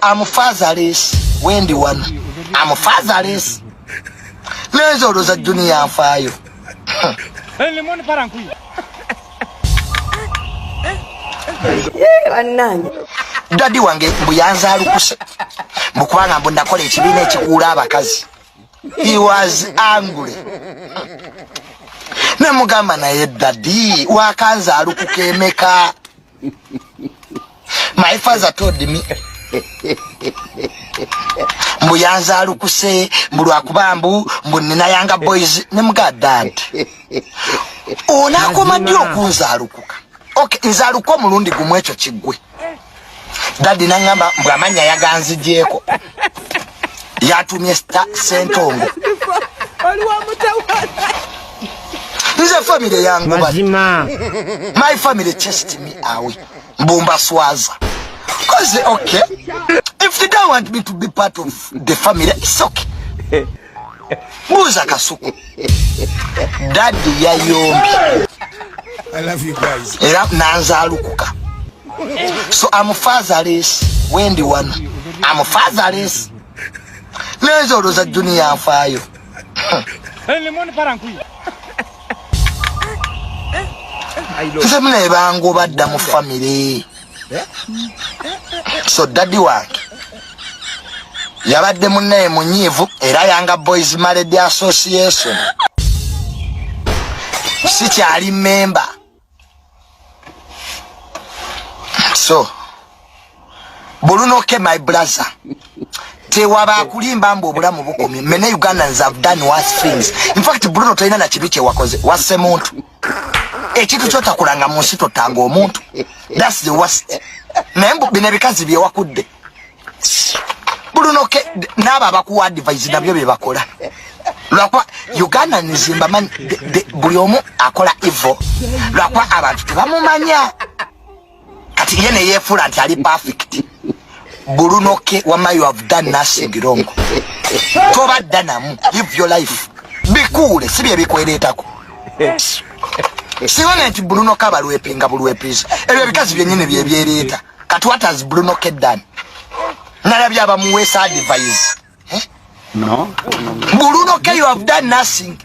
I'm fatherless. Wendy one. I'm fatherless. Lezo roza dunia afayo. Lemoni parankuya. Daddy wange mbuyanza alukuse. Mukubanga mbu nakola ekibiina ekikuula abakazi. He was angry. Namugamba naye daddy wakanza alukuka emeka. My father told me mbuyanza alukuse mbulwakubambu mbunina yanga boys nemuga dad onakoma dio kunza alukuka okay nza aluko mulundi gumwe ekyo kigwe daddy nangamba mbwamanya yaganzijeeko yatumye sentongo nze family yangu mazima my family chased me away mbumba swaza cause okay if they don't want me to be part of the family it's okay muza kasuku daddy ya yombi I love you guys era nanza alukuka so I'm fatherless Wendy one I'm fatherless lezo roza dunia afayo Lemoni parankuya. nze mune bango badda mu family so daddy wange yabadde munne munyivu era yanga boys married association si kyali member so bulunoke my brother tewaba kulimba mbu obulamu bukomye mene Ugandans have done worse things in fact Bruno toyina na kibiche wakoze wase muntu ekitu kyota kulanga munsi totanga omuntu that's the worst nembu binebikazi bye wakudde bulunoke naba abakuwa advice nabyo bye bakola lwakwa Uganda nizimba man buli omu akola evil lwakwa abantu tebamumanya kati yene yefula nti ali perfect bulunoke wama you have done nothing wrong toba danamu live your life bikule sibye bikweretako siwana nti bulunoke abalwepinga bulwepiza ebyo bikazi byenyine byebyereeta kati what has bulunoke done nalabye abamuweesa advice no bulunoke you have done nothing